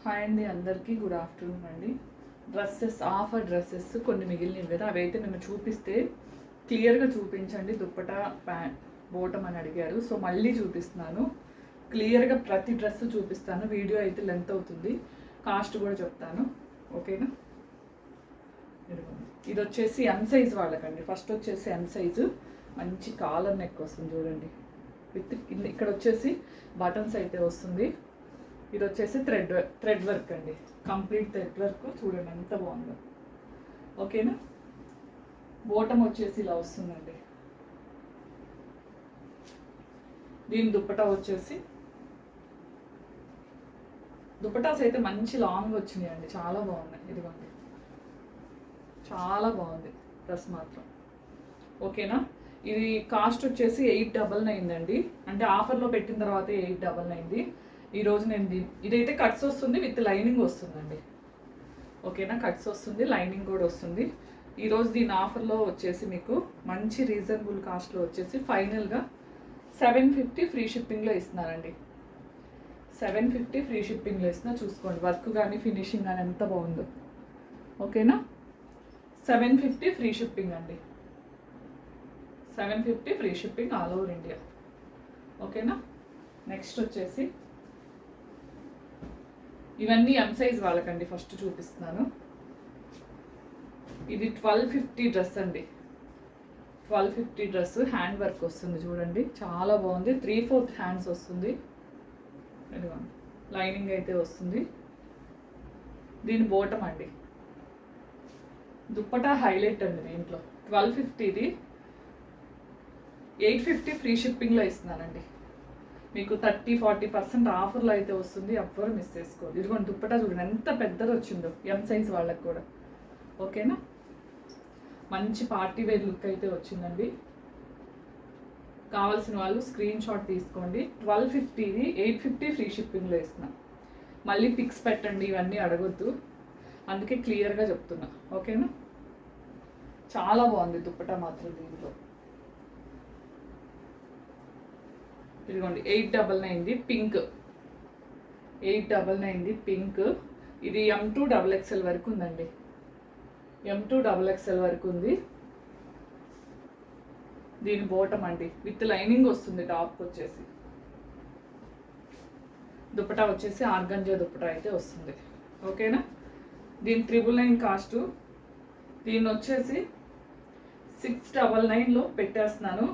Hi అండి, అందరికీ good afternoon అండి. ఆఫర్ డ్రెస్సెస్ కొన్ని మిగిలినవి కదా, అవి అయితే నేను చూపిస్తే క్లియర్గా చూపించండి దుప్పటా ప్యాంట్ బోటం అని అడిగారు. సో మళ్ళీ చూపిస్తున్నాను, క్లియర్గా ప్రతి డ్రెస్ చూపిస్తాను. వీడియో అయితే లెంత్ అవుతుంది, కాస్ట్ కూడా చెప్తాను. ఓకేనా? ఇది వచ్చేసి ఎం సైజ్ వాళ్ళకండి. ఫస్ట్ వచ్చేసి ఎం సైజు, మంచి కాలర్ నెక్ వస్తుంది చూడండి. విత్ ఇక్కడ వచ్చేసి బటన్స్ అయితే వస్తుంది. ఇది వచ్చేసి థ్రెడ్ వర్క్ అండి, కంప్లీట్ థ్రెడ్ వర్క్. చూడండి ఎంత బాగుందో. ఓకేనా? బోటం వచ్చేసి ఇలా వస్తుందండి. దీని దుప్పటా వచ్చేసి, దుప్పటాస్ అయితే మంచి లాంగ్ వచ్చినాయండి, చాలా బాగున్నాయి. ఇదిగోండి, చాలా బాగుంది డ్రెస్ మాత్రం. ఓకేనా? ఇది కాస్ట్ వచ్చేసి 899 అండి. అంటే ఆఫర్లో పెట్టిన తర్వాత 899. ఈరోజు నేను ఇదైతే కట్స్ వస్తుంది, విత్ లైనింగ్ వస్తుందండి. ఓకేనా? కట్స్ వస్తుంది, లైనింగ్ కూడా వస్తుంది. ఈరోజు దీని ఆఫర్లో వచ్చేసి మీకు మంచి రీజనబుల్ కాస్ట్లో వచ్చేసి ఫైనల్గా 750 ఫ్రీ షిప్పింగ్లో ఇస్తున్నారండి. 750 ఫ్రీ షిప్పింగ్లో ఇస్తున్నా. చూసుకోండి వర్క్ కానీ ఫినిషింగ్ కానీ ఎంత బాగుందో. ఓకేనా? 750 ఫ్రీ షిప్పింగ్ అండి. 750 free shipping all over India. ఓకేనా? నెక్స్ట్ వచ్చేసి ఇవన్నీ ఎం సైజ్ వాళ్ళకండి. ఫస్ట్ చూపిస్తున్నాను. ఇది 1250 డ్రెస్ అండి. 1250 డ్రెస్, హ్యాండ్ వర్క్ వస్తుంది చూడండి, చాలా బాగుంది. 3/4 హ్యాండ్స్ వస్తుంది. లైనింగ్ అయితే వస్తుంది. దీని బోటం అండి. దుప్పటా హైలైట్ అండి దీంట్లో. 1250ది 850 ఫ్రీ షిప్పింగ్లో ఇస్తున్నానండి. మీకు 30-40% ఆఫర్లో అయితే వస్తుంది, ఎవ్వరు మిస్ చేసుకోవద్దు. ఇదిగోండి దుప్పటా చూడండి ఎంత పెద్దది వచ్చిందో, ఎం సైజ్ వాళ్ళకి కూడా. ఓకేనా? మంచి పార్టీ వేర్ లుక్ అయితే వచ్చిందండి. కావాల్సిన వాళ్ళు స్క్రీన్ షాట్ తీసుకోండి. 1250ది 850 ఫ్రీ షిప్పింగ్లో ఇస్తున్నా. మళ్ళీ పిక్స్ పెట్టండి, ఇవన్నీ అడగొద్దు, అందుకే క్లియర్గా చెప్తున్నా. ఓకేనా? చాలా బాగుంది దుప్పటా మాత్రం దీంట్లో. ఇదిగోండి 899 పింక్, 899 పింక్. ఇది M2 XXL వరకు ఉందండి. M2 XXL వరకు ఉంది. దీని బోటం అండి, విత్ లైనింగ్ వస్తుంది. టాప్ వచ్చేసి దుప్పటా వచ్చేసి ఆర్గంజా దుప్పటా అయితే వస్తుంది. ఓకేనా? దీని 999 కాస్టు. దీన్ని వచ్చేసి 699లో పెట్టేస్తున్నాను.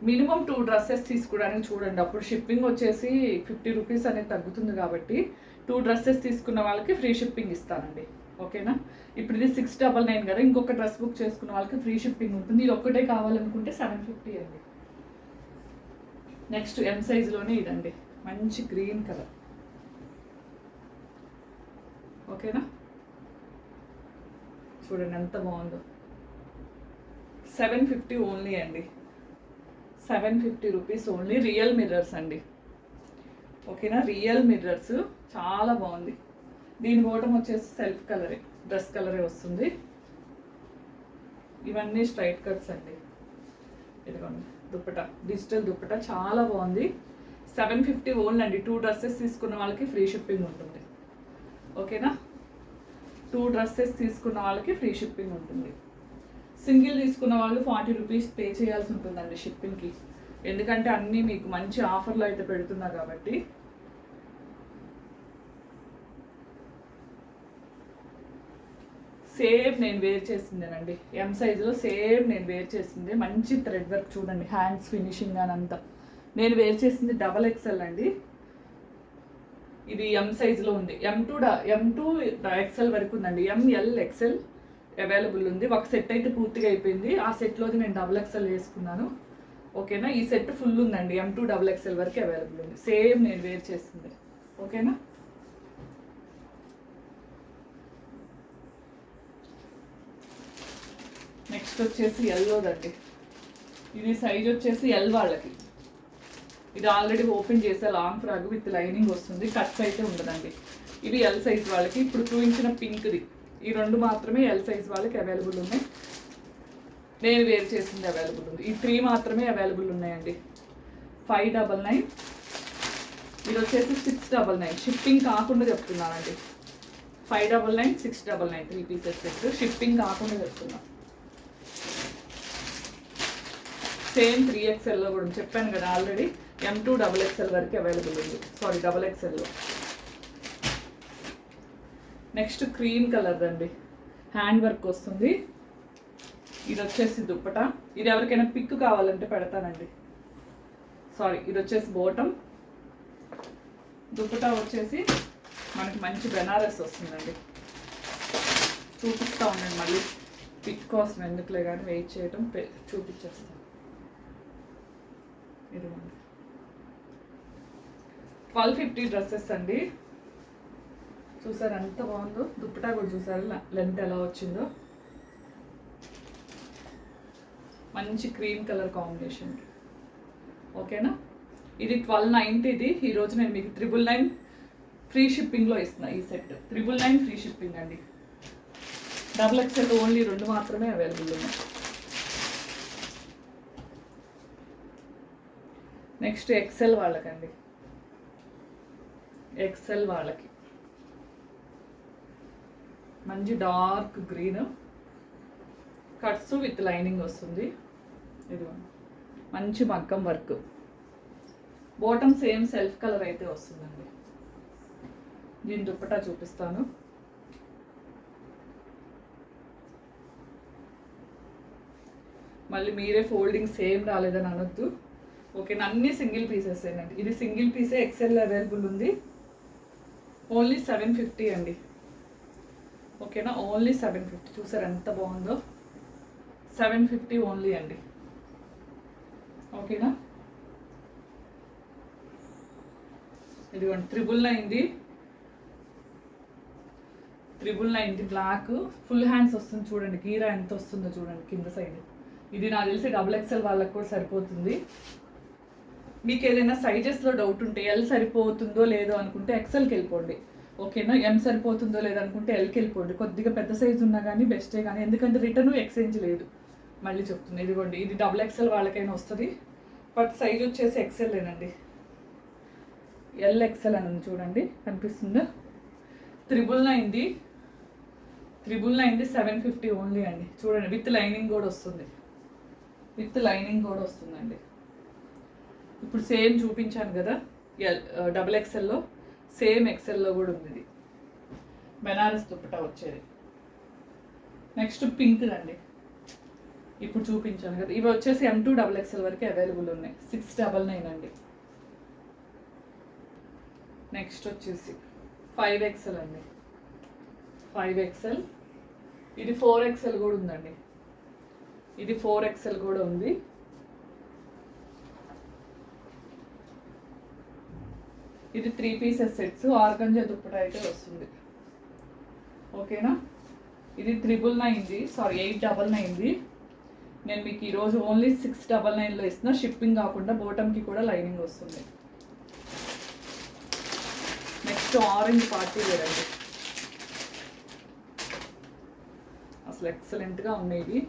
మినిమం 2 డ్రెస్సెస్ తీసుకోవడానికి చూడండి, అప్పుడు షిప్పింగ్ వచ్చేసి 50 రూపీస్ అనేది తగ్గుతుంది. కాబట్టి 2 డ్రెస్సెస్ తీసుకున్న వాళ్ళకి ఫ్రీ షిప్పింగ్ ఇస్తానండి. ఓకేనా? ఇప్పుడు ఇది 699 కదా, ఇంకొక డ్రెస్ బుక్ చేసుకున్న వాళ్ళకి ఫ్రీ షిప్పింగ్ ఉంటుంది. ఇది ఒక్కటే కావాలనుకుంటే 750 అండి. నెక్స్ట్ ఎం సైజులోనే ఇదండి, మంచి గ్రీన్ కలర్. ఓకేనా? చూడండి ఎంత బాగుందో. 750 ఓన్లీ అండి. 750 రూపీస్ ఓన్లీ. రియల్ మిర్రర్స్ అండి. ఓకేనా? రియల్ మిర్రర్స్, చాలా బాగుంది. దీని బోటం వచ్చేసి సెల్ఫ్ కలరే, డ్రెస్ కలరే వస్తుంది. ఇవన్నీ స్ట్రైట్ కట్స్ అండి. ఇదిగోండి దుప్పటా, డిజిటల్ దుప్పటా, చాలా బాగుంది. 750 ఓన్లీ అండి. 2 డ్రెస్సెస్ తీసుకున్న వాళ్ళకి ఫ్రీ షిప్పింగ్ ఉంటుంది. ఓకేనా? 2 డ్రెస్సెస్ తీసుకున్న వాళ్ళకి ఫ్రీ షిప్పింగ్ ఉంటుంది. సింగిల్ తీసుకున్న వాళ్ళు 40 రూపీస్ పే చేయాల్సి ఉంటుందండి షిప్పింగ్కి, ఎందుకంటే అన్నీ మీకు మంచి ఆఫర్లో అయితే పెడుతున్నా కాబట్టి. సేమ్ నేను వేర్ చేసిందేనండి, ఎం సైజులో సేమ్ నేను వేర్ చేసింది. మంచి థ్రెడ్ వర్క్ చూడండి, హ్యాండ్స్ ఫినిషింగ్ అని అంతా. నేను వేర్ చేసింది XXL అండి. ఇది ఎం సైజులో ఉంది. M2 XL వరకు ఉందండి. ML XL అవైలబుల్ ఉంది. ఒక సెట్ అయితే పూర్తిగా అయిపోయింది, ఆ సెట్లోది నేను XXL వేసుకున్నాను. ఓకేనా? ఈ సెట్ ఫుల్ ఉందండి. M2 XXL వరకు అవైలబుల్ ఉంది. సేమ్ నేను వేర్ చేసింది. ఓకేనా? నెక్స్ట్ వచ్చేసి ఎల్లోదండి. ఇది సైజ్ వచ్చేసి ఎల్ వాళ్ళకి. ఇది ఆల్రెడీ ఓపెన్ చేసే లాంగ్ ఫ్రాక్ విత్ లైనింగ్ వస్తుంది, కట్స్ అయితే ఉండదండి. ఇది ఎల్ సైజ్ వాళ్ళకి. ఇప్పుడు చూపించిన పింక్ది, ఈ 2 మాత్రమే ఎల్ సైజ్ వాళ్ళకి అవైలబుల్ ఉన్నాయి. నేను వేర్ చేసింది అవైలబుల్ ఉంది. ఈ 3 మాత్రమే అవైలబుల్ ఉన్నాయండి. 599 ఇది వచ్చేసి 699 షిప్పింగ్ కాకుండా చెప్తున్నానండి. 599, 699 3 పీసెస్ సెట్ షిప్పింగ్ కాకుండా చెప్తున్నా. సేమ్ 3XL కూడా చెప్పాను కదా ఆల్రెడీ. M2 XXL వరకు అవైలబుల్ ఉంది. Sorry XXL. Next cream colour అండి, హ్యాండ్ వర్క్ వస్తుంది. ఇది వచ్చేసి దుప్పట. ఇది ఎవరికైనా పిక్ కావాలంటే పెడతానండి. సారీ, ఇది వచ్చేసి బాటమ్. దుప్పట వచ్చేసి మనకి మంచి బెనారస్ వస్తుందండి. చూపిస్తూ ఉండండి, మళ్ళీ పిక్ కోసం ఎందుకులే కానీ వెయిట్ చేయటం, చూపించేస్తాను. ఇది 1250 డ్రెస్సెస్ అండి. చూసారు ఎంత బాగుందో. దుప్పటా కూడా చూసారు లెంత్ ఎలా వచ్చిందో. మంచి క్రీమ్ కలర్ కాంబినేషన్. ఓకేనా? ఇది 1290. ఇది ఈరోజు నేను మీకు 999 ఫ్రీ షిప్పింగ్లో ఇస్తున్నా. ఈ సెట్ 999 ఫ్రీ షిప్పింగ్ అండి. XXL ఓన్లీ 2 మాత్రమే అవైలబుల్ ఉన్నాయి. Next XL వాళ్ళకండి. XL వాళ్ళకి మంచి dark green cuts with lining వస్తుంది. ఇది మంచి మగ్గం work. Bottom same self colour అయితే వస్తుందండి. దీని దుప్పటా చూపిస్తాను. మళ్ళీ మీరే ఫోల్డింగ్ సేమ్ రాలేదని అనొద్దు. ఓకేనా? అన్ని సింగిల్ పీసెస్ ఏనండి. ఇది సింగిల్ పీసే. XL అవైలబుల్ ఉంది. ఓన్లీ 750 అండి. ఓకేనా? ఓన్లీ 750. చూసారు ఎంత బాగుందో. 750 ఓన్లీ అండి. ఓకేనా? ఇదిగోండి 999 బ్లాక్ ఫుల్ హ్యాండ్స్ వస్తుంది. చూడండి గీరా ఎంత వస్తుందో చూడండి కింద సైడ్. ఇది నాకు తెలిసి XXL వాళ్ళకి కూడా సరిపోతుంది. మీకు ఏదైనా సైజెస్లో డౌట్ ఉంటే ఎల్ సరిపోతుందో లేదో అనుకుంటే XLకి వెళ్ళిపోండి. ఓకేనా? M సరిపోతుందో లేదో అనుకుంటే Lకి వెళ్ళిపోండి. కొద్దిగా పెద్ద సైజు ఉన్నా కానీ బెస్టే, కానీ ఎందుకంటే రిటర్న్ ఎక్స్చేంజ్ లేదు. మళ్ళీ చెప్తుంది. ఇదిగోండి ఇది XXL వాళ్ళకైనా వస్తుంది. బట్ సైజ్ వచ్చేసి XL ఏనండి. LXL అని చూడండి కనిపిస్తుందా? 999 750 ఓన్లీ అండి. చూడండి విత్ లైనింగ్ కూడా వస్తుంది. వస్తుందండి. ఇప్పుడు సేమ్ చూపించాను కదా XXLలో, సేమ్ XLలో కూడా ఉంది. ఇది బెనారస్ దుప్పటా వచ్చేది. నెక్స్ట్ పింక్ అండి. ఇప్పుడు చూపించాను కదా, ఇవి వచ్చేసి M2 XXL వరకు అవైలబుల్ ఉన్నాయి. 699 అండి. నెక్స్ట్ వచ్చేసి 5XL అండి. 5XL. ఇది 4XL కూడా ఉందండి. ఇది 4XL కూడా ఉంది. ఇది 3 పీసెస్ సెట్స్. ఆర్గంజా దుప్పట అయితే వస్తుంది. ఓకేనా? ఇది 899. నేను మీకు ఈరోజు ఓన్లీ 699లో ఇస్తున్నా. షిప్పింగ్ కాకుండా బాటమ్కి కూడా లైనింగ్ వస్తుంది. నెక్స్ట్ ఆరెంజ్ పార్టీ వేర్ అండి. అసలు ఎక్సలెంట్గా ఉన్నాయి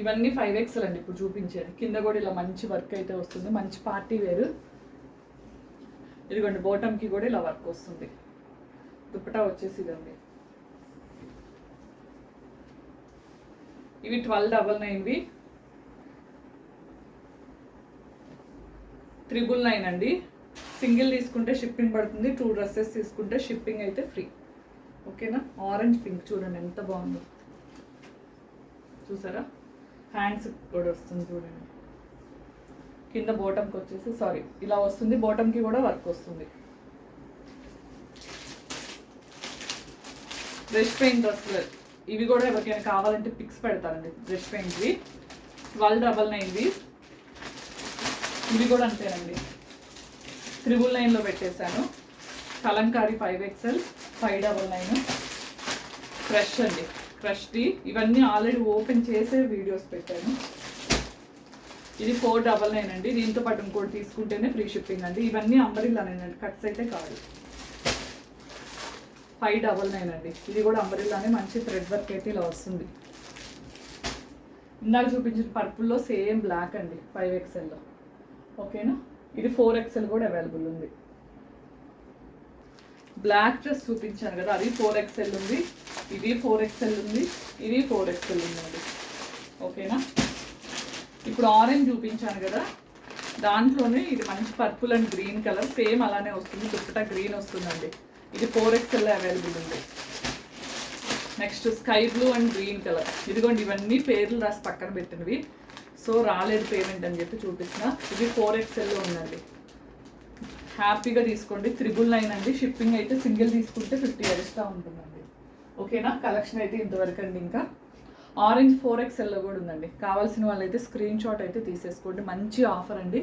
ఇవన్నీ 5XL అండి. ఇప్పుడు చూపించేది కింద కూడా ఇలా మంచి వర్క్ అయితే వస్తుంది. మంచి పార్టీ వేరు. ఇదిగోండి బాటమ్కి కూడా ఇలా వర్క్ వస్తుంది. దుప్పటా వచ్చేసి ఇదండి. ఇవి 1299. 999 అండి. సింగిల్ తీసుకుంటే షిప్పింగ్ పడుతుంది. 2 డ్రెస్సెస్ తీసుకుంటే షిప్పింగ్ అయితే ఫ్రీ. ఓకేనా? ఆరెంజ్ పింక్ చూడండి ఎంత బాగుందో. చూసారా? హ్యాండ్స్ కూడా వస్తుంది చూడండి. కింద బాటమ్కి వచ్చేసి ఇలా వస్తుంది. బాటమ్కి కూడా వర్క్ వస్తుంది. బ్రష్ పెయింట్ డ్రెస్సులు ఇవి కూడా ఎవరికైనా కావాలంటే పిక్స్ పెడతారండి. బ్రష్ పెయింట్వి 1299. ఇవి కూడా అంతేనండి. 999లో పెట్టేశాను. కలంకారీ 5XL 599. ఫ్రెష్ అండి. ఫ్రెష్ది. ఇవన్నీ ఆల్రెడీ ఓపెన్ చేసే వీడియోస్ పెట్టాను. ఇది 499 అండి. దీంతో పాటు ఇంకోటి తీసుకుంటేనే ఫ్రీ షిప్పింగ్ అండి. ఇవన్నీ అంబరిల్లానేనండి, కట్స్ అయితే కాదు. 599 అండి. ఇది కూడా అంబరిల్లానే మంచి థ్రెడ్ వర్క్ అయితే ఇలా వస్తుంది. ఇందాక చూపించిన పర్పుల్లో సేమ్ బ్లాక్ అండి 5XLలో. ఓకేనా, ఇది 4XL కూడా అవైలబుల్ ఉంది. బ్లాక్ డ్రెస్ చూపించాను కదా, అది 4XL ఉంది, ఇది 4XL ఉంది, ఇది 4XL ఉందండి. ఓకేనా, ఇప్పుడు ఆరెంజ్ చూపించాను కదా, దాంట్లోనే ఇది మంచి purple and green colour same అలానే వస్తుంది, దుప్పటా గ్రీన్ వస్తుందండి. ఇది 4XL అవైలబుల్ ఉంది. Next sky blue and green colour, ఇదిగోండి ఇవన్నీ పేర్లు రాసి పక్కన పెట్టినవి, సో రాలేదు పేమెంట్ అని చెప్పి చూపించిన. ఇది 4XL ఉందండి, హ్యాపీగా తీసుకోండి. 999 అండి. షిప్పింగ్ అయితే సింగిల్ తీసుకుంటే 50 ఎక్స్ట్రా ఉంటుందండి. ఓకేనా, కలెక్షన్ అయితే ఇంతవరకు అండి. ఇంకా ఆరెంజ్ 4XL కూడా ఉందండి. కావాల్సిన వాళ్ళైతే స్క్రీన్ షాట్ అయితే తీసేసుకోండి. మంచి ఆఫర్ అండి,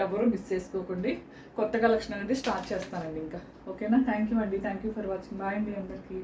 ఎవరు మిస్ చేసుకోకండి. కొత్త కలెక్షన్ అనేది స్టార్ట్ చేస్తానండి ఇంకా. ఓకేనా, థ్యాంక్ యూ అండి, thank you for watching. Bye అండి అందరికీ.